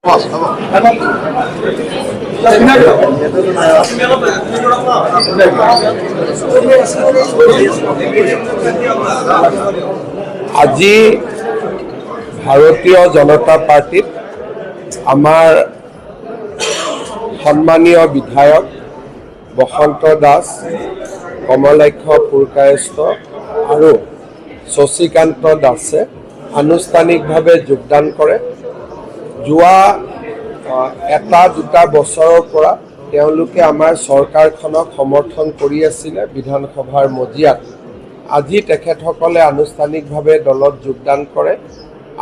আজি ভাৰতীয় জনতা পাৰ্টিত আমাৰ সন্মানীয় বিধায়ক বসন্ত দাস, কমলাক্ষ পুৰকায়স্থ আৰু শশীকান্ত দাসে আনুষ্ঠানিকভাৱে যোগদান কৰে। যোৱা এটা দুটা বছৰৰ পৰা তেওঁলোকে আমাৰ চৰকাৰখনক সমৰ্থন কৰি আছিলে বিধানসভাৰ মজিয়াত। আজি তেখেতসকলে আনুষ্ঠানিকভাৱে দলত যোগদান কৰে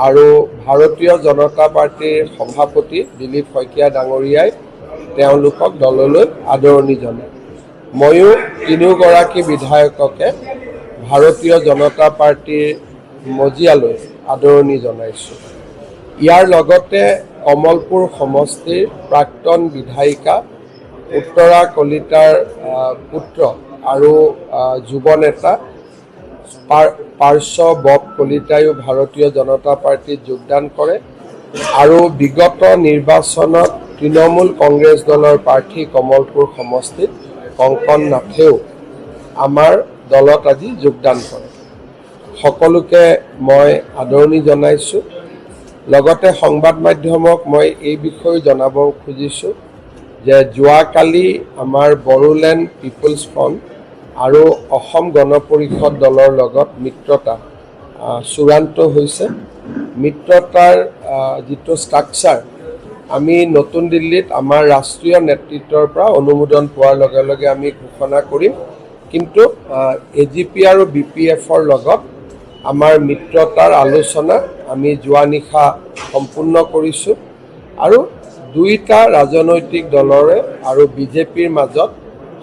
আৰু ভাৰতীয় জনতা পাৰ্টিৰ সভাপতি দিলীপ শইকীয়া ডাঙৰীয়াই তেওঁলোকক দললৈ আদৰণি জনায়। ময়ো তিনিওগৰাকী বিধায়ককে ভাৰতীয় জনতা পাৰ্টিৰ মজিয়ালৈ আদৰণি জনাইছোঁ। ইয়াৰ লগতে কমলপুৰ সমষ্টিৰ প্ৰাক্তন বিধায়িকা উত্তৰা কলিতাৰ পুত্ৰ আৰু যুৱ নেতা পাৰ্শ্ব বব কলিতায়ো ভাৰতীয় জনতা পাৰ্টিত যোগদান কৰে আৰু বিগত নিৰ্বাচনত তৃণমূল কংগ্ৰেছ দলৰ প্ৰাৰ্থী কমলপুৰ সমষ্টিত কংকন নাথেও আমাৰ দলত আজি যোগদান কৰে। সকলোকে মই আদৰণি জনাইছোঁ। লগতে সংবাদ মাধ্যমক মই এই বিষয়ে জনাব খুজিছোঁ যে যোৱাকালি আমাৰ বড়োলেণ্ড পিপলছ ফ্ৰণ্ট আৰু অসম গণ পৰিষদ দলৰ লগত মিত্ৰতা চূড়ান্ত হৈছে। মিত্ৰতাৰ যিটো ষ্ট্ৰাকচাৰ আমি নতুন দিল্লীত আমাৰ ৰাষ্ট্ৰীয় নেতৃত্বৰ পৰা অনুমোদন পোৱাৰ লগে লগে আমি ঘোষণা কৰিম। কিন্তু AGP আৰু BPFৰ লগত আমাৰ মিত্ৰতাৰ আলোচনা আমি যোৱা নিশা সম্পূৰ্ণ কৰিছোঁ আৰু দুইটা ৰাজনৈতিক দলৰে আৰু বিজেপিৰ মাজত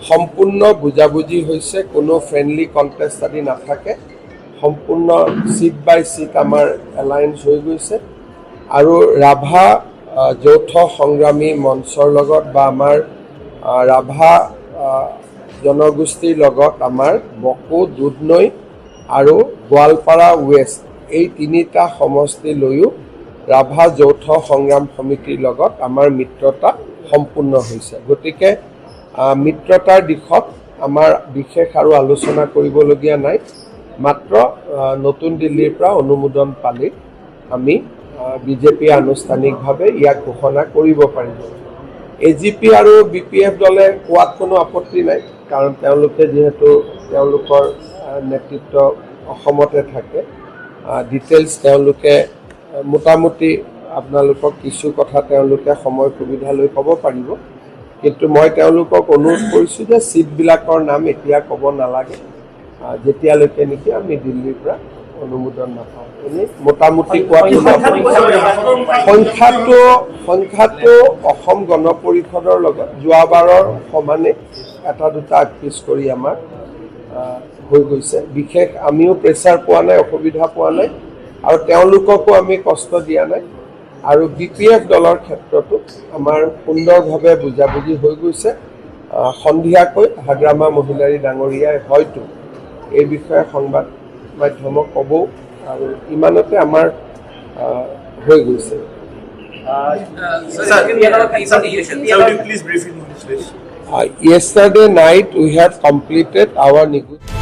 সম্পূৰ্ণ বুজাবুজি হৈছে। কোনো ফ্ৰেণ্ডলি কণ্টেষ্ট আদি নাথাকে, সম্পূৰ্ণ চিট বাই চিট আমাৰ এলায়েন্স হৈ গৈছে আৰু ৰাভা যৌথ সংগ্ৰামী মঞ্চৰ লগত বা আমাৰ ৰাভা জনগোষ্ঠীৰ লগত আমাৰ বকো, দুধনৈ আৰু গোৱালপাৰা ৱেষ্ট এই তিনিটা সমষ্টি লৈও ৰাভা যৌথ সংগ্ৰাম সমিতিৰ লগত আমাৰ মিত্ৰতা সম্পূৰ্ণ হৈছে। গতিকে মিত্ৰতাৰ দিশত আমাৰ বিশেষ আৰু আলোচনা কৰিবলগীয়া নাই। মাত্ৰ নতুন দিল্লীৰ পৰা অনুমোদন পালি আমি বিজেপি আনুষ্ঠানিকভাৱে ইয়াক ঘোষণা কৰিব পাৰিব। AGP আৰু BPF দলে কোৱাত কোনো আপত্তি নাই, কাৰণ তেওঁলোকে যিহেতু তেওঁলোকৰ নেতৃত্ব অসমতে থাকে। ডিটেইলছ তেওঁলোকে মোটামুটি আপোনালোকক কিছু কথা তেওঁলোকে সময় সুবিধা লৈ ক'ব পাৰিব। কিন্তু মই তেওঁলোকক অনুৰোধ কৰিছোঁ যে চিটবিলাকৰ নাম এতিয়া ক'ব নালাগে, যেতিয়ালৈকে নেকি আমি দিল্লীৰ পৰা অনুমোদন নাপাওঁ। এনেই মোটামুটি কোৱা সংখ্যাটো অসম গণ পৰিষদৰ লগত যোৱাবাৰৰ সমানে এটা দুটা আগপিছ কৰি আমাৰ হৈ গৈছে। বিশেষ আমিও প্ৰেছাৰ পোৱা নাই, অসুবিধা পোৱা নাই আৰু তেওঁলোককো আমি কষ্ট দিয়া নাই। আৰু BPF দলৰ ক্ষেত্ৰতো আমাৰ সুন্দৰভাৱে বুজাবুজি হৈ গৈছে। সন্ধিয়াকৈ হাগ্ৰামা মহিলাৰী ডাঙৰীয়াই হয়তো এই বিষয়ে সংবাদ মাধ্যমক ক'বও আৰু ইমানতে আমাৰ হৈ গৈছে। Yesterday night we had completed our negotiation.